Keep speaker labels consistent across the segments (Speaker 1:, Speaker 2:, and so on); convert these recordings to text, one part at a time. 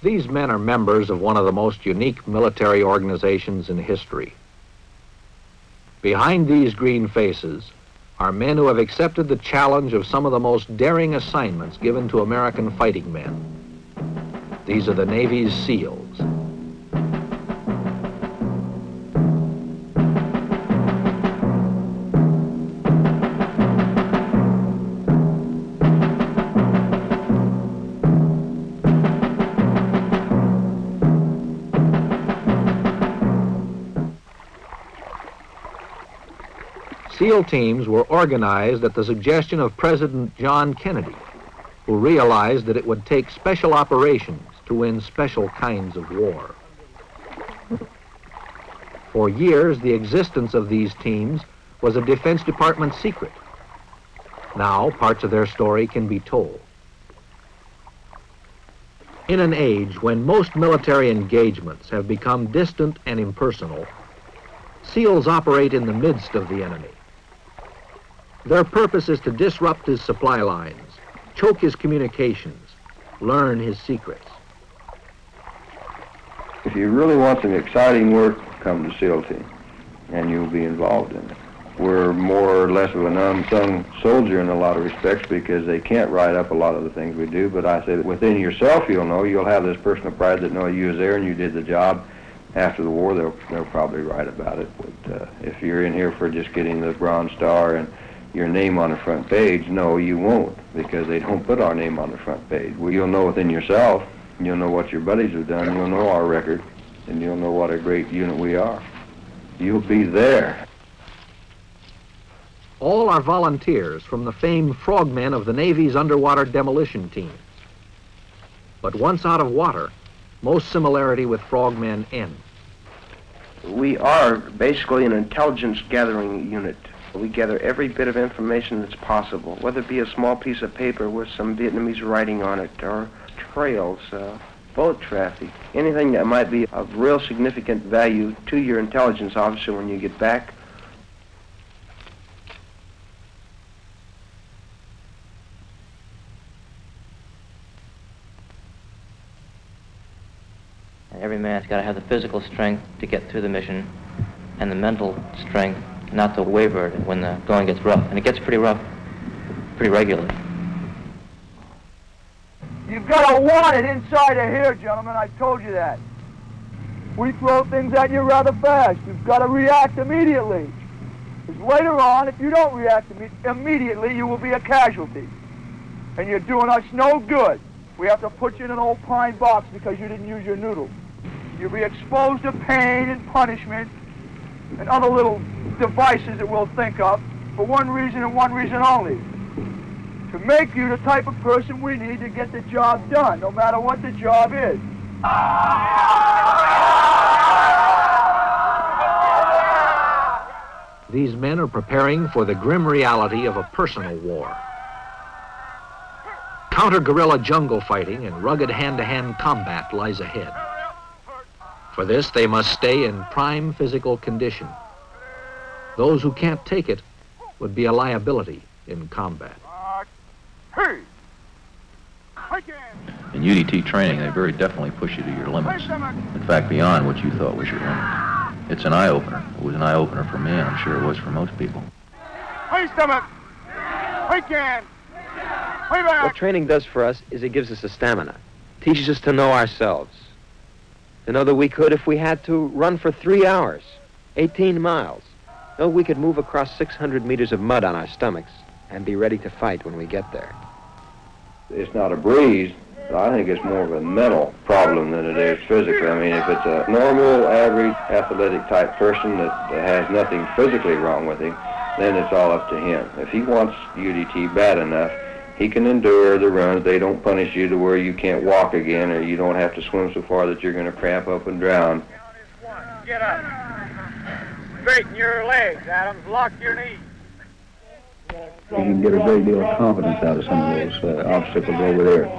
Speaker 1: These men are members of one of the most unique military organizations in history. Behind these green faces are men who have accepted the challenge of some of the most daring assignments given to American fighting men. These are the Navy's SEALs. SEAL teams were organized at the suggestion of President John Kennedy, who realized that it would take special operations to win special kinds of war. For years, the existence of these teams was a Defense Department secret. Now, parts of their story can be told. In an age when most military engagements have become distant and impersonal, SEALs operate in the midst of the enemy. Their purpose is to disrupt his supply lines, choke his communications, learn his secrets.
Speaker 2: If you really want some exciting work, come to SEAL team, and you'll be involved in it. We're more or less of an unsung soldier in a lot of respects because they can't write up a lot of the things we do, but I say that within yourself you'll know, you'll have this personal pride that, no, you was there and you did the job. After the war, they'll probably write about it. But if you're in here for just getting the Bronze Star and your name on the front page, no, you won't, because they don't put our name on the front page. Well, you'll know within yourself, you'll know what your buddies have done, you'll know our record, and you'll know what a great unit we are. You'll be there.
Speaker 1: All are volunteers from the famed frogmen of the Navy's underwater demolition team. But once out of water, most similarity with frogmen ends.
Speaker 3: We are basically an intelligence gathering unit. We gather every bit of information that's possible, whether it be a small piece of paper with some Vietnamese writing on it, or trails, boat traffic, anything that might be of real significant value to your intelligence officer when you get back.
Speaker 4: Every man's got to have the physical strength to get through the mission and the mental strength not to waver when the going gets rough. And it gets pretty rough pretty regularly.
Speaker 5: You've got to want it inside of here, gentlemen. I told you that. We throw things at you rather fast. You've got to react immediately. Because later on, if you don't react immediately, you will be a casualty. And you're doing us no good. We have to put you in an old pine box because you didn't use your noodle. You'll be exposed to pain and punishment and other little devices that we'll think of for one reason and one reason only. To make you the type of person we need to get the job done, no matter what the job is.
Speaker 1: These men are preparing for the grim reality of a personal war. Counter-guerrilla jungle fighting and rugged hand-to-hand combat lies ahead. For this, they must stay in prime physical condition. Those who can't take it would be a liability in combat.
Speaker 6: In UDT training, they very definitely push you to your limits. In fact, beyond what you thought was your limit. It's an eye-opener. It was an eye-opener for me, and I'm sure it was for most people.
Speaker 7: What training does for us is it gives us a stamina, teaches us to know ourselves, to know that we could, if we had to, run for 3 hours, 18 miles. Know we could move across 600 meters of mud on our stomachs and be ready to fight when we get there.
Speaker 2: It's not a breeze. I think it's more of a mental problem than it is physical. I mean, if it's a normal, average, athletic type person that has nothing physically wrong with him, then it's all up to him. If he wants UDT bad enough, he can endure the runs. They don't punish you to where you can't walk again, or you don't have to swim so far that you're going to cramp up and drown.
Speaker 8: Get up. Straighten your legs, Adams. Lock your knees.
Speaker 9: You can get a great deal of confidence out of some of those obstacles over there.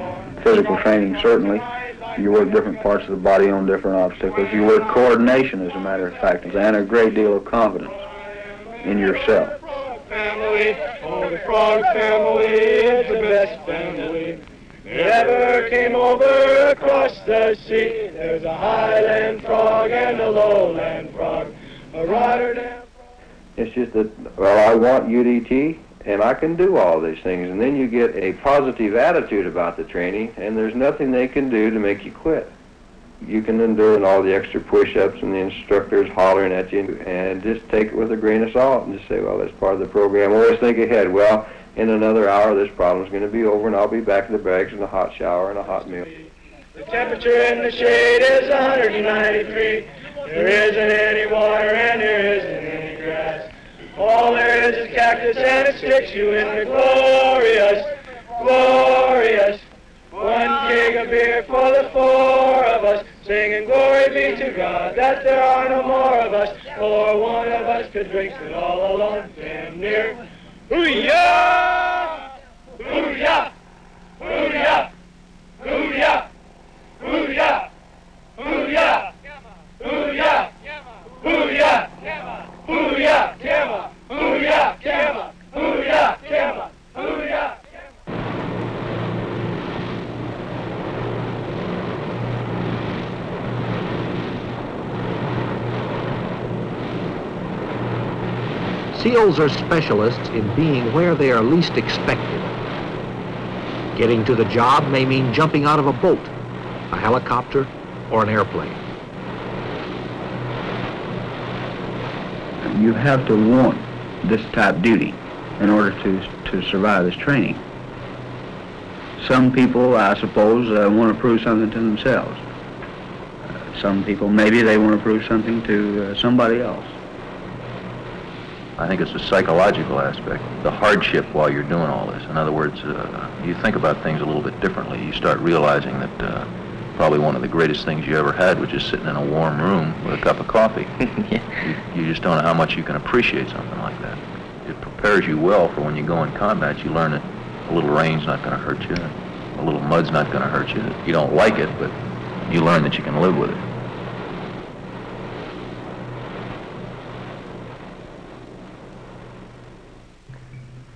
Speaker 9: Physical training, certainly. You work different parts of the body on different obstacles. You work coordination, as a matter of fact, and a great deal of confidence in yourself.
Speaker 8: Family, oh, the frog family is the best family that ever came over across
Speaker 10: the sea. There's a highland frog and a lowland frog, a Rotterdam frog.
Speaker 2: It's just that, well, I want UDT, and I can do all these things. And then you get a positive attitude about the training, and there's nothing they can do to make you quit. You can endure all the extra push-ups and the instructors hollering at you, and just take it with a grain of salt and just say, well, that's part of the program. Always think ahead. Well, in another hour, this problem's going to be over, and I'll be back in the barracks in a hot shower and a hot meal.
Speaker 10: The temperature in the shade is 193. There isn't any water and there isn't any grass. All there is cactus, and it sticks you in the glorious, glorious 1 keg of beer for the 4 of us, singing glory be to God that there are no more of us, for one of us could drink it all alone and near. Hoo-yah! Hoo-yah! Hoo-yah! Hoo-yah! Hoo-yah! Hoo-yah! Hoo-yah! Hoo-yah! Hoo-yah! Gamma! Hoo-yah! Gamma! Hoo-yah! Gamma! Hoo-yah!
Speaker 1: SEALs are specialists in being where they are least expected. Getting to the job may mean jumping out of a boat, a helicopter, or an airplane.
Speaker 9: You have to want this type duty in order to survive this training. Some people, I suppose, want to prove something to themselves. Some people, maybe they want to prove something to somebody else.
Speaker 6: I think it's a psychological aspect, the hardship while you're doing all this. In other words, you think about things a little bit differently. You start realizing that probably one of the greatest things you ever had was just sitting in a warm room with a cup of coffee. You just don't know how much you can appreciate something like that. It prepares you well for when you go in combat. You learn that a little rain's not going to hurt you, a little mud's not going to hurt you. You don't like it, but you learn that you can live with it.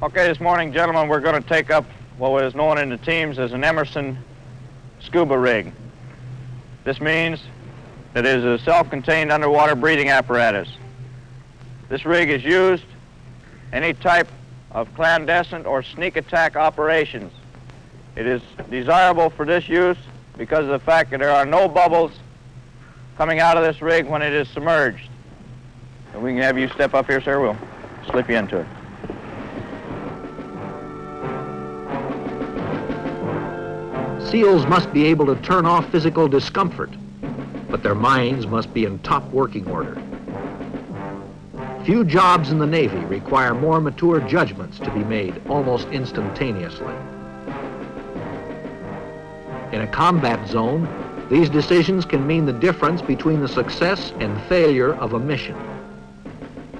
Speaker 8: Okay, this morning, gentlemen, we're going to take up what is known in the teams as an Emerson scuba rig. This means that it is a self-contained underwater breathing apparatus. This rig is used any type of clandestine or sneak attack operations. It is desirable for this use because of the fact that there are no bubbles coming out of this rig when it is submerged. And we can have you step up here, sir. We'll slip you into it.
Speaker 1: SEALs must be able to turn off physical discomfort, but their minds must be in top working order. Few jobs in the Navy require more mature judgments to be made almost instantaneously. In a combat zone, these decisions can mean the difference between the success and failure of a mission,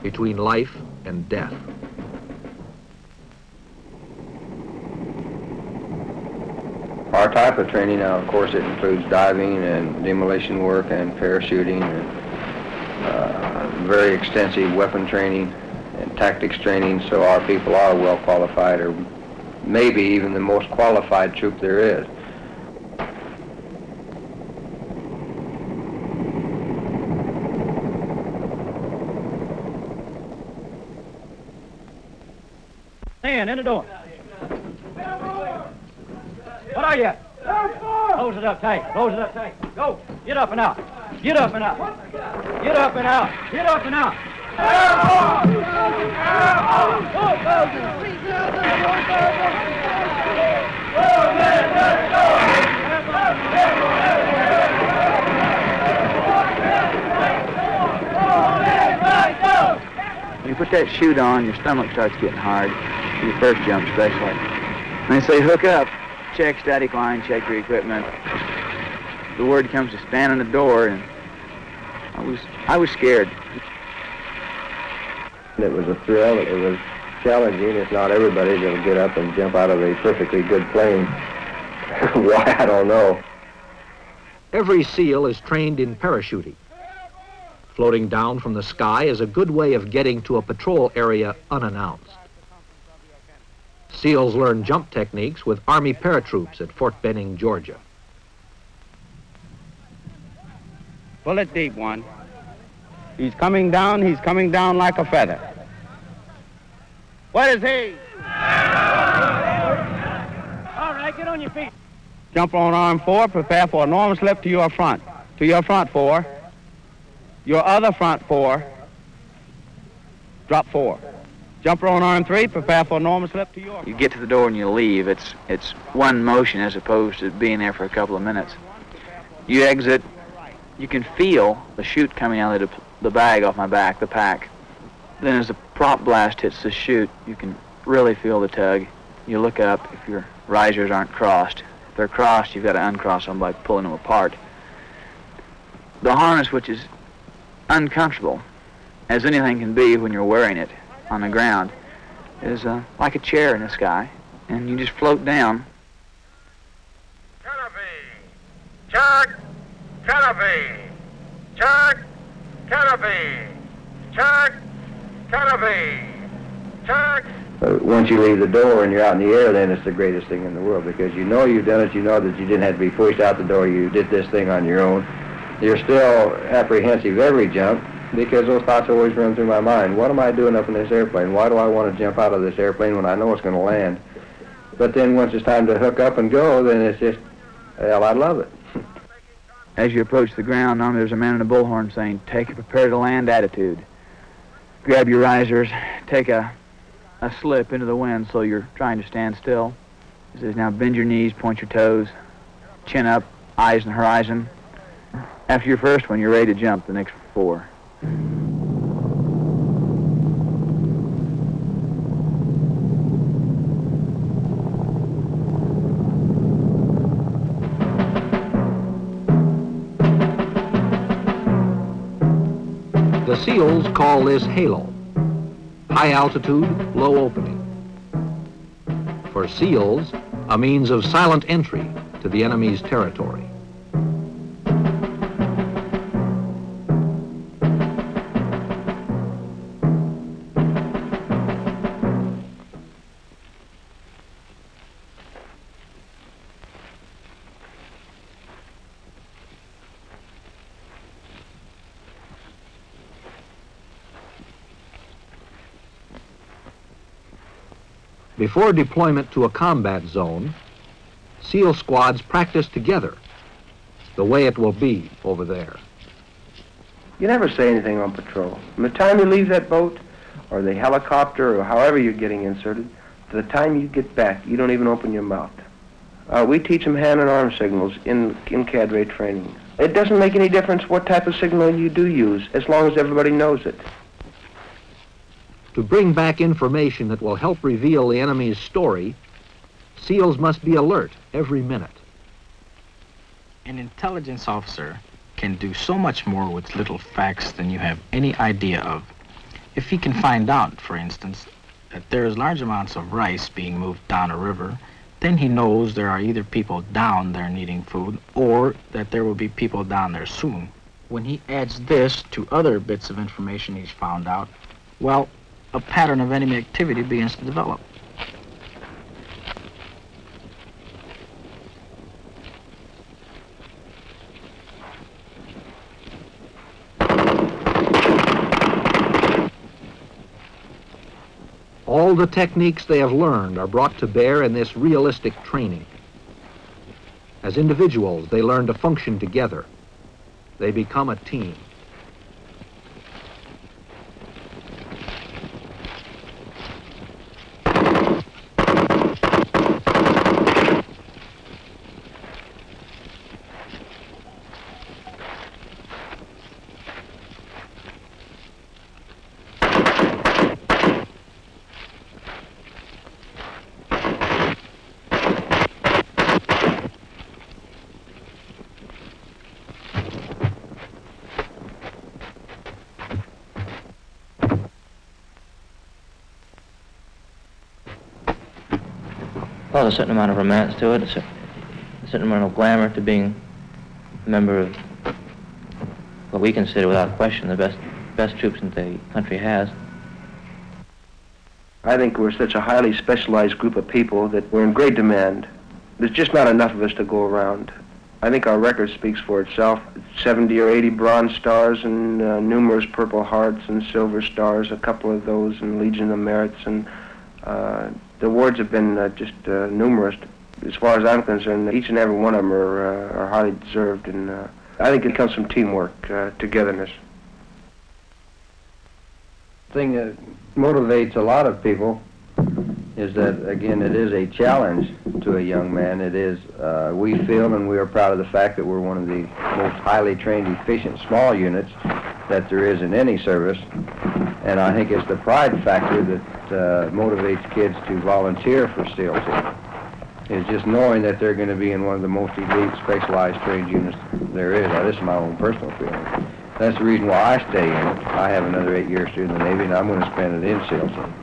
Speaker 1: between life and death.
Speaker 2: Our type of training now, of course, it includes diving and demolition work and parachuting and very extensive weapon training and tactics training, so our people are well qualified, or maybe even the most qualified troop there is.
Speaker 8: Stand in the door. What are you? Close it up tight. Close it up tight. Go. Get up and out. Get up and out. Get up and out. Get up and out.
Speaker 9: When you put that chute on, your stomach starts getting hard. Your first jump especially. When they say hook up, check static line, check your equipment. The word comes to stand on the door, and I was scared.
Speaker 2: It was a thrill. It was challenging. It's not everybody that'll get up and jump out of a perfectly good plane. Why, I don't know.
Speaker 1: Every SEAL is trained in parachuting. Floating down from the sky is a good way of getting to a patrol area unannounced. SEALs learn jump techniques with Army paratroops at Fort Benning, Georgia.
Speaker 11: Bullet deep one. He's coming down like a feather. What is he?
Speaker 10: All right, get on your feet.
Speaker 11: Jump on arm 4, prepare for enormous lift to your front. To your front 4. Your other front 4. Drop 4. Jumper on arm 3, prepare for enormous lift to your...
Speaker 12: You get to the door and you leave. It's one motion as opposed to being there for a couple of minutes. You exit, you can feel the chute coming out of the bag off my back, the pack. Then as the prop blast hits the chute, you can really feel the tug. You look up if your risers aren't crossed. If they're crossed, you've got to uncross them by pulling them apart. The harness, which is uncomfortable, as anything can be when you're wearing it on the ground, is like a chair in the sky, and you just float down.
Speaker 10: Check! Canopy! Check! Canopy! Check! Canopy! Check!
Speaker 2: But once you leave the door and you're out in the air, then it's the greatest thing in the world, because you know you've done it, you know that you didn't have to be pushed out the door, you did this thing on your own. You're still apprehensive every jump, because those thoughts always run through my mind. What am I doing up in this airplane? Why do I want to jump out of this airplane when I know it's going to land? But then once it's time to hook up and go, then it's just, hell, I love it.
Speaker 12: As you approach the ground, normally there's a man in a bullhorn saying, take a prepare to land attitude. Grab your risers, take a slip into the wind so you're trying to stand still. He says, now bend your knees, point your toes, chin up, eyes on the horizon. After your first one, you're ready to jump the next 4.
Speaker 1: The SEALs call this halo, high altitude, low opening. For SEALs, a means of silent entry to the enemy's territory. Before deployment to a combat zone, SEAL squads practice together the way it will be over there.
Speaker 3: You never say anything on patrol. From the time you leave that boat, or the helicopter, or however you're getting inserted, to the time you get back, you don't even open your mouth. We teach them hand and arm signals in cadre training. It doesn't make any difference what type of signal you do use, as long as everybody knows it.
Speaker 1: To bring back information that will help reveal the enemy's story, SEALs must be alert every minute.
Speaker 13: An intelligence officer can do so much more with little facts than you have any idea of. If he can find out, for instance, that there is large amounts of rice being moved down a river, then he knows there are either people down there needing food or that there will be people down there soon. When he adds this to other bits of information he's found out, well, a pattern of enemy activity begins to develop.
Speaker 1: All the techniques they have learned are brought to bear in this realistic training. As individuals, they learn to function together. They become a team.
Speaker 4: Well, there's a certain amount of romance to it, a certain amount of glamour to being a member of what we consider, without question, the best troops that the country has.
Speaker 3: I think we're such a highly specialized group of people that we're in great demand. There's just not enough of us to go around. I think our record speaks for itself. 70 or 80 Bronze Stars and numerous Purple Hearts and Silver Stars, a couple of those, and Legion of Merits, and the awards have been just numerous. As far as I'm concerned, each and every one of them are highly deserved, and I think it comes from teamwork, togetherness.
Speaker 2: The thing that motivates a lot of people is that, again, it is a challenge to a young man. It is, we feel, and we are proud of the fact that we're one of the most highly trained, efficient, small units that there is in any service. And I think it's the pride factor that motivates kids to volunteer for SEAL Team. Is just knowing that they're going to be in one of the most elite, specialized, trained units there is. Now, this is my own personal feeling. That's the reason why I stay in it. I have another 8 years to do in the Navy, and I'm going to spend it in SEAL Team.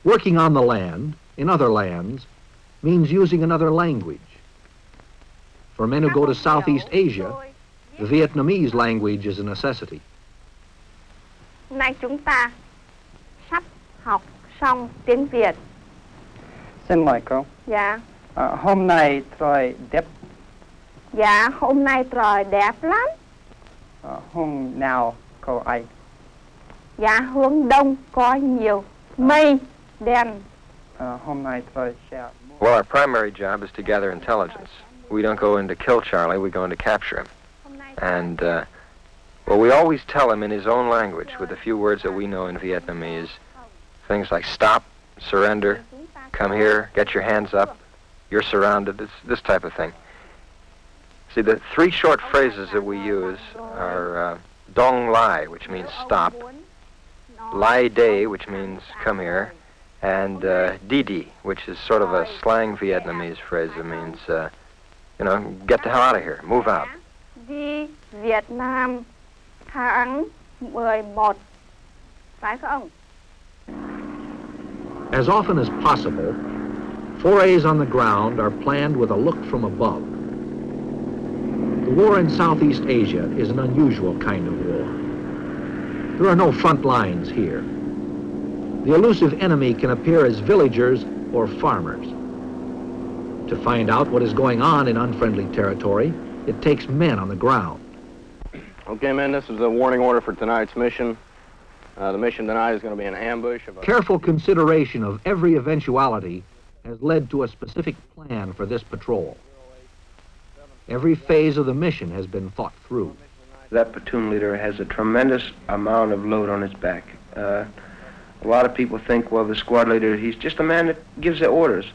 Speaker 1: Working on the land, in other lands, means using another language. For men who go to Southeast Asia, the Vietnamese language is a necessity.
Speaker 14: Hôm nay chúng ta sắp học xong tiếng Việt.
Speaker 15: Xin lỗi cô.
Speaker 14: Dạ.
Speaker 15: Hôm nay trời đẹp.
Speaker 14: Dạ, hôm nay trời đẹp lắm.
Speaker 15: Hôm nào cô ấy?
Speaker 14: Dạ, hướng đông có nhiều mây đen.
Speaker 15: Hôm nay trời sẽ...
Speaker 7: Well, our primary job is to gather intelligence. We don't go in to kill Charlie, we go in to capture him. And, well, we always tell him in his own language, with a few words that we know in Vietnamese, things like stop, surrender, come here, get your hands up, you're surrounded, it's this type of thing. See, the three short phrases that we use are Dong Lai, which means stop, Lai Day, which means come here, and Didi, which is sort of a slang Vietnamese phrase that means, you know, get the hell out of here, move out.
Speaker 14: Đi Việt Nam tháng 11, phải không?
Speaker 1: As often as possible, forays on the ground are planned with a look from above. The war in Southeast Asia is an unusual kind of war. There are no front lines here. The elusive enemy can appear as villagers or farmers. To find out what is going on in unfriendly territory, it takes men on the ground.
Speaker 8: Okay, men, this is a warning order for tonight's mission. The mission tonight is going to be an ambush of a...
Speaker 1: Careful consideration of every eventuality has led to a specific plan for this patrol. Every phase of the mission has been thought through.
Speaker 3: That platoon leader has a tremendous amount of load on his back. A lot of people think, well, the squad leader, he's just a man that gives the orders.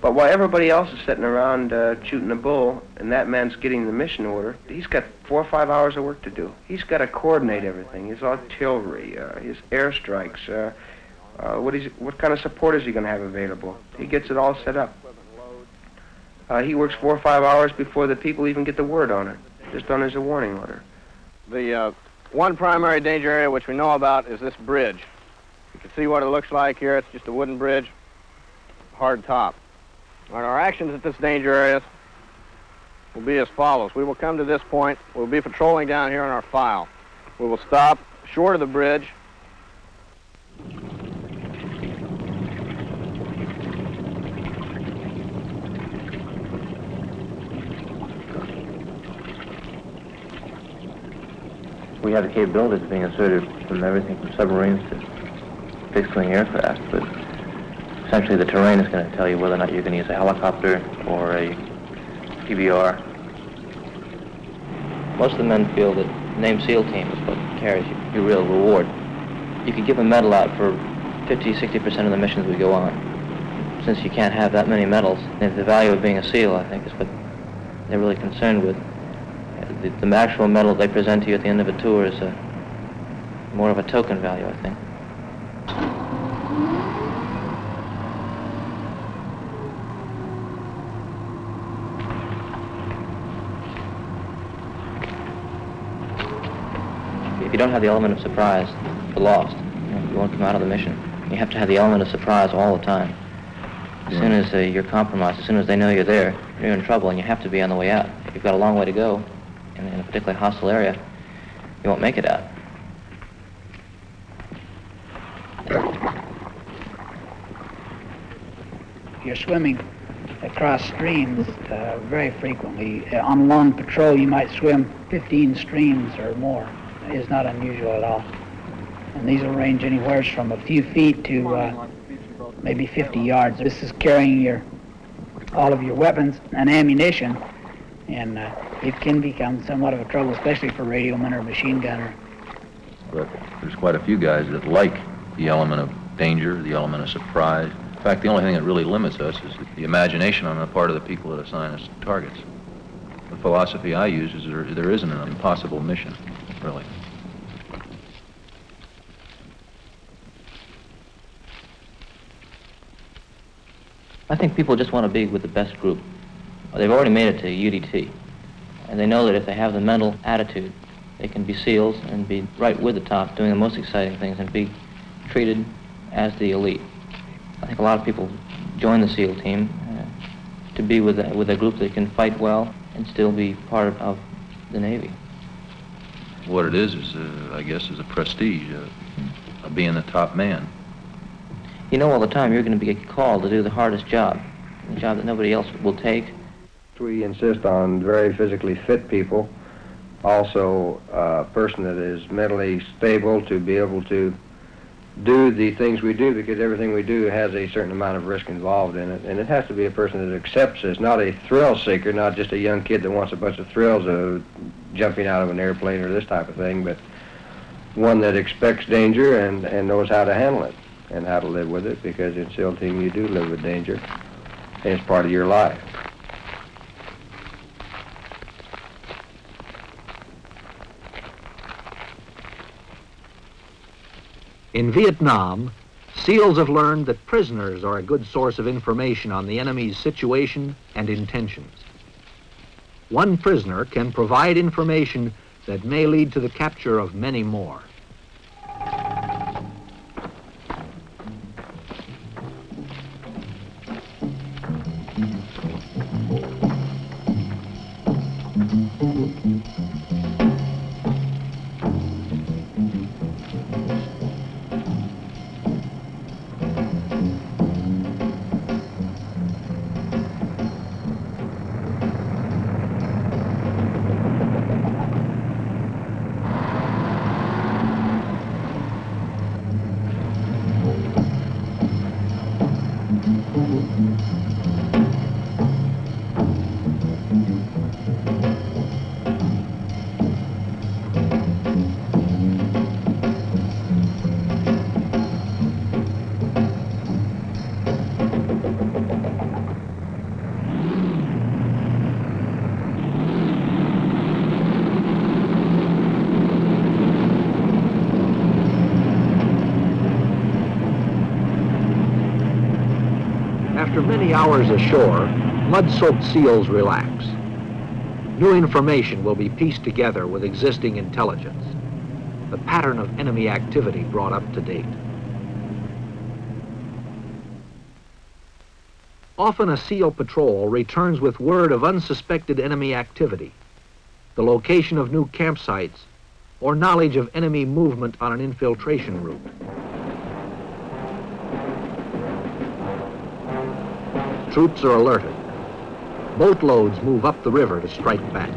Speaker 3: But while everybody else is sitting around shooting the bull, and that man's getting the mission order, he's got 4 or 5 hours of work to do. He's got to coordinate everything, his artillery, his airstrikes, what kind of support is he going to have available? He gets it all set up. He works 4 or 5 hours before the people even get the word on it, just on as a warning order.
Speaker 8: The one primary danger area which we know about is this bridge. You can see what it looks like here. It's just a wooden bridge, hard top. Our actions at this danger area will be as follows. We will come to this point. We'll be patrolling down here in our file. We will stop short of the bridge.
Speaker 4: We have the capabilities of being inserted from everything from submarines to fixed-wing aircraft, but essentially the terrain is going to tell you whether or not you're going to use a helicopter or a PBR. Most of the men feel that the name SEAL Team is what carries your real reward. You could give a medal out for 50-60% of the missions we go on. Since you can't have that many medals, and the value of being a SEAL, I think, is what they're really concerned with. The actual medal they present to you at the end of a tour is more of a token value, I think. If you don't have the element of surprise, you're lost. You won't come out of the mission. You have to have the element of surprise all the time. As soon as you're compromised, as soon as they know you're there, you're in trouble, and you have to be on the way out. If you've got a long way to go in a particularly hostile area, you won't make it out.
Speaker 16: You're swimming across streams very frequently. On long patrol, you might swim 15 streams or more. It is not unusual at all. And these will range anywhere from a few feet to maybe 50 yards. This is carrying all of your weapons and ammunition, and it can become somewhat of a trouble, especially for radioman or machine gunner.
Speaker 6: But there's quite a few guys that like the element of danger, the element of surprise. In fact, the only thing that really limits us is the imagination on the part of the people that assign us targets. The philosophy I use is there isn't an impossible mission, really.
Speaker 4: I think people just want to be with the best group. They've already made it to UDT, and they know that if they have the mental attitude, they can be SEALs and be right with the top, doing the most exciting things, and be treated as the elite. I think a lot of people join the SEAL team to be with a group that can fight well and still be part of the Navy.
Speaker 6: What it is I guess, is a prestige of being the top man.
Speaker 4: You know all the time you're going to be called to do the hardest job, the job that nobody else will take.
Speaker 2: We insist on very physically fit people, also a person that is mentally stable to be able to do the things we do, because everything we do has a certain amount of risk involved in it, and it has to be a person that accepts this, not a thrill seeker, not just a young kid that wants a bunch of thrills of jumping out of an airplane or this type of thing, but one that expects danger and knows how to handle it and how to live with it, because in SEAL team you do live with danger, and it's part of your life.
Speaker 1: In Vietnam, SEALs have learned that prisoners are a good source of information on the enemy's situation and intentions. One prisoner can provide information that may lead to the capture of many more. After many hours ashore, mud-soaked SEALs relax. New information will be pieced together with existing intelligence, the pattern of enemy activity brought up to date. Often a SEAL patrol returns with word of unsuspected enemy activity, the location of new campsites, or knowledge of enemy movement on an infiltration route. Troops are alerted. Boatloads move up the river to strike back.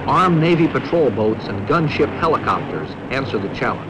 Speaker 1: Armed Navy patrol boats and gunship helicopters answer the challenge.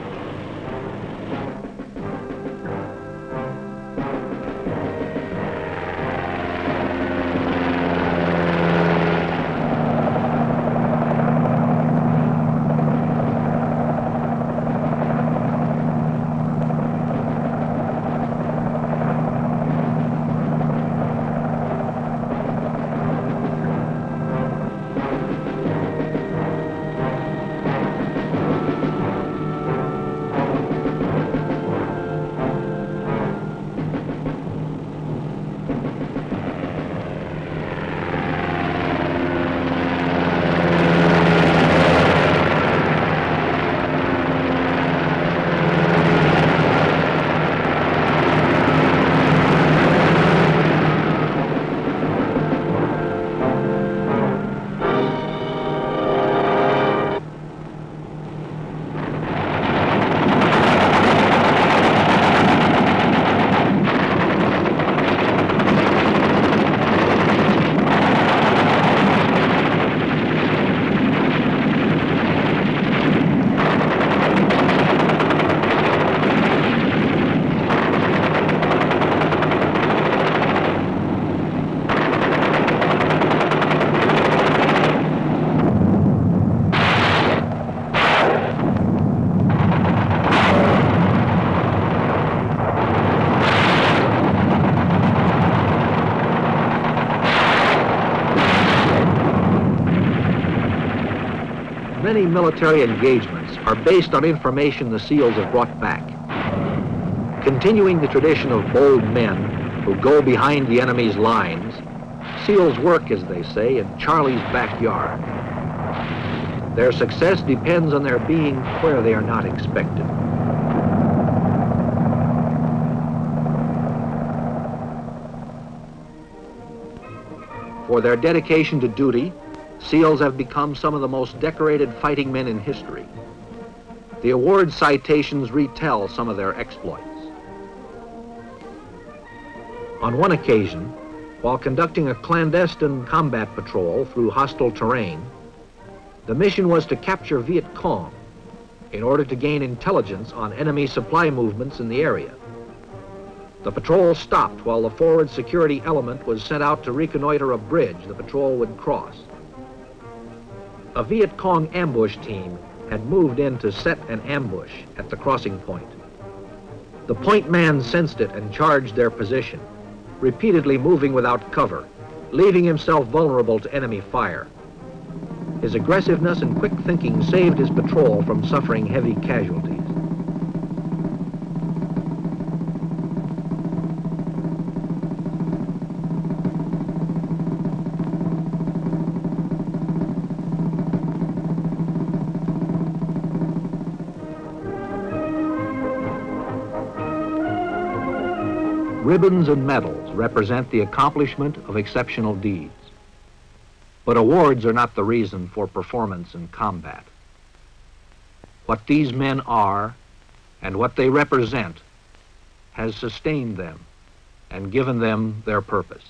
Speaker 1: many military engagements are based on information the SEALs have brought back. Continuing the tradition of bold men who go behind the enemy's lines, SEALs work, as they say, in Charlie's backyard. Their success depends on their being where they are not expected. For their dedication to duty, SEALs have become some of the most decorated fighting men in history. The award citations retell some of their exploits. On one occasion, while conducting a clandestine combat patrol through hostile terrain, the mission was to capture Viet Cong in order to gain intelligence on enemy supply movements in the area. The patrol stopped while the forward security element was sent out to reconnoiter a bridge the patrol would cross. A Viet Cong ambush team had moved in to set an ambush at the crossing point. The point man sensed it and charged their position, repeatedly moving without cover, leaving himself vulnerable to enemy fire. His aggressiveness and quick thinking saved his patrol from suffering heavy casualties. Ribbons and medals represent the accomplishment of exceptional deeds. But awards are not the reason for performance in combat. What these men are and what they represent has sustained them and given them their purpose.